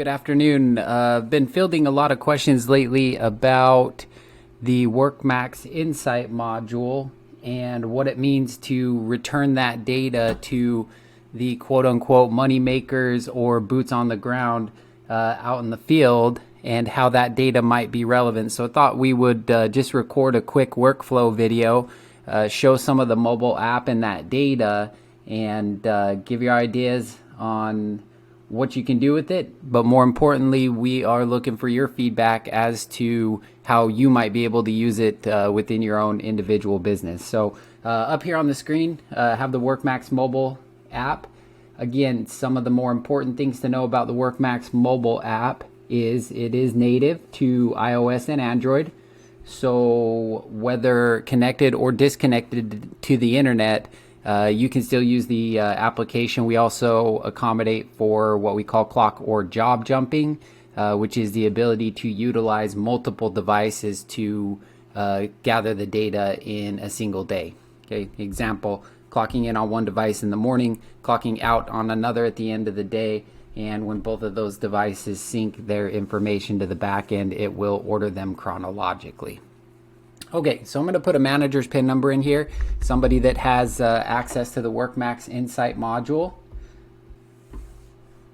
good afternoon. Been fielding a lot of questions lately about the WorkMax INSIGHT module and what it means to return that data to the quote-unquote money makers or boots on the ground out in the field, and how that data might be relevant. So I thought we would just record a quick workflow video, show some of the mobile app and that data, and give you ideas on what you can do with it. But more importantly, we are looking for your feedback as to how you might be able to use it within your own individual business. So up here on the screen, have the WorkMax mobile app. Again, some of the more important things to know about the WorkMax mobile app is it is native to iOS and Android. So whether connected or disconnected to the internet, you can still use the application. We also accommodate for what we call clock or job jumping, which is the ability to utilize multiple devices to gather the data in a single day. Okay, example, clocking in on one device in the morning, clocking out on another at the end of the day, and when both of those devices sync their information to the back end, it will order them chronologically. Okay, so I'm going to put a manager's PIN number in here, somebody that has access to the WorkMax INSIGHT module.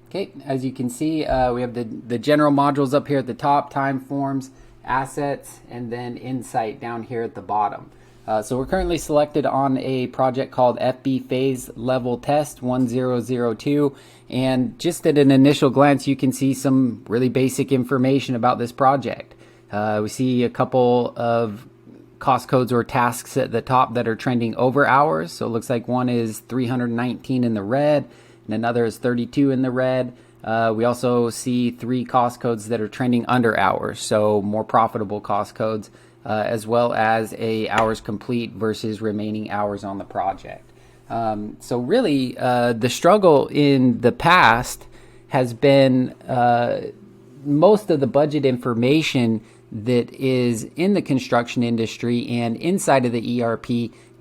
Okay, as you can see, we have the general modules up here at the top, time forms, assets, and then INSIGHT down here at the bottom. So we're currently selected on a project called FB Phase Level Test 1002, and just at an initial glance, you can see some really basic information about this project. We see a couple of cost codes or tasks at the top that are trending over hours. So it looks like one is 319 in the red and another is 32 in the red. We also see 3 cost codes that are trending under hours, so more profitable cost codes, as well as a hours complete versus remaining hours on the project. So really the struggle in the past has been most of the budget information that is in the construction industry and inside of the ERP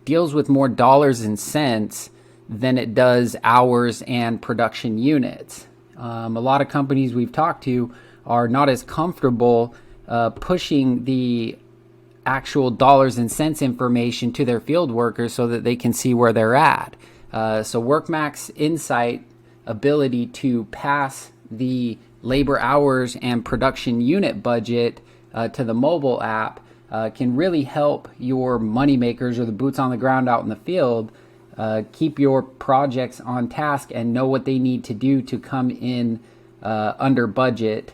deals with more dollars and cents than it does hours and production units. A lot of companies we've talked to are not as comfortable pushing the actual dollars and cents information to their field workers so that they can see where they're at. So WorkMax INSIGHT ability to pass the labor hours and production unit budget to the mobile app can really help your money makers or the boots on the ground out in the field keep your projects on task and know what they need to do to come in under budget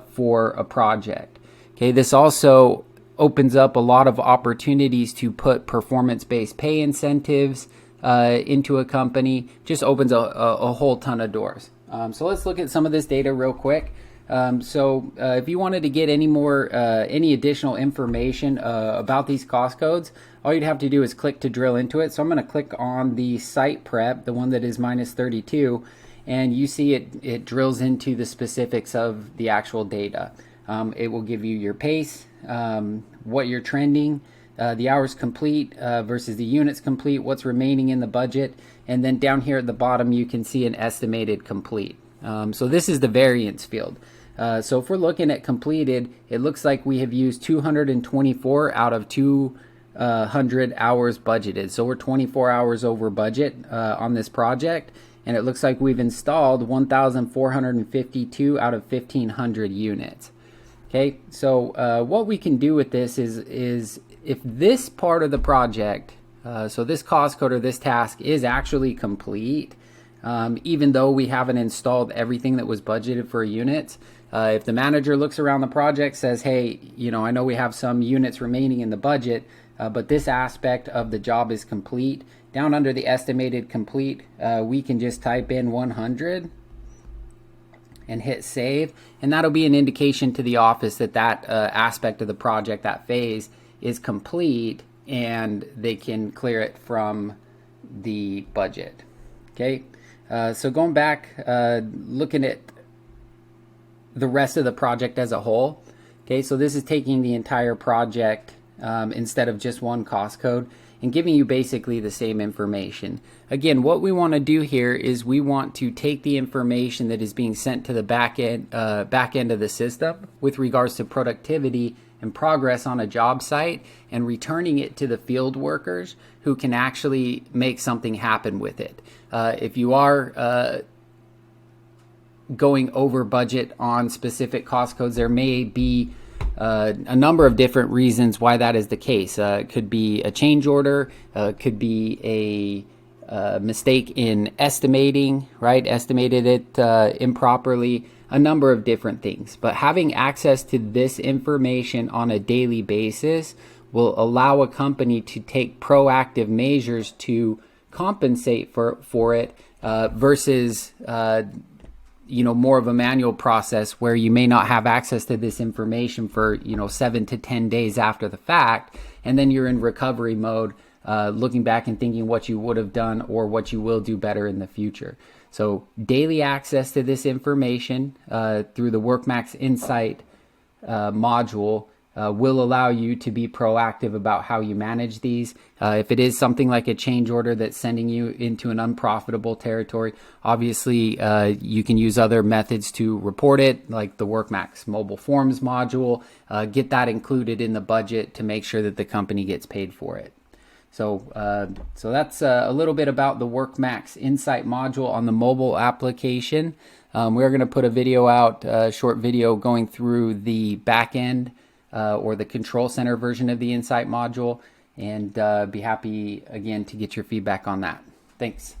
for a project. Okay, this also opens up a lot of opportunities to put performance-based pay incentives into a company. Just opens a whole ton of doors. So let's look at some of this data real quick. If you wanted to get any additional information about these cost codes, all you'd have to do is click to drill into it. So I'm going to click on the site prep, the one that is minus 32, and you see it drills into the specifics of the actual data. It will give you your pace, what you're trending, the hours complete versus the units complete, what's remaining in the budget, and then down here at the bottom you can see an estimated complete. So this is the variance field. So if we're looking at completed, it looks like we have used 224 out of 200 hours budgeted. So we're 24 hours over budget on this project, and it looks like we've installed 1,452 out of 1,500 units. Okay, so what we can do with this is if this part of the project, so this cost code or this task is actually complete, even though we haven't installed everything that was budgeted for units, if the manager looks around the project, says, hey, I know we have some units remaining in the budget, but this aspect of the job is complete, down under the estimated complete, we can just type in 100 and hit save, and that'll be an indication to the office that aspect of the project, that phase, is complete, and they can clear it from the budget. Okay, so going back, looking at the rest of the project as a whole. Okay, so this is taking the entire project instead of just one cost code, and giving you basically the same information. Again, what we want to do here is we want to take the information that is being sent to the back end of the system with regards to productivity and progress on a job site, and returning it to the field workers who can actually make something happen with it. If you are going over budget on specific cost codes, there may be a number of different reasons why that is the case. It could be a change order, could be a mistake in estimating, right? Estimated it improperly, a number of different things. But having access to this information on a daily basis will allow a company to take proactive measures to compensate for it versus more of a manual process where you may not have access to this information for 7 to 10 days after the fact, and then you're in recovery mode, looking back and thinking what you would have done or what you will do better in the future. So daily access to this information through the WorkMax INSIGHT module will allow you to be proactive about how you manage these. If it is something like a change order that's sending you into an unprofitable territory, obviously you can use other methods to report it, like the WorkMax mobile forms module. Get that included in the budget to make sure that the company gets paid for it. So that's a little bit about the WorkMax INSIGHT module on the mobile application. We're going to put a video out, a short video going through the back end or the control center version of the INSIGHT module, and be happy again to get your feedback on that. Thanks.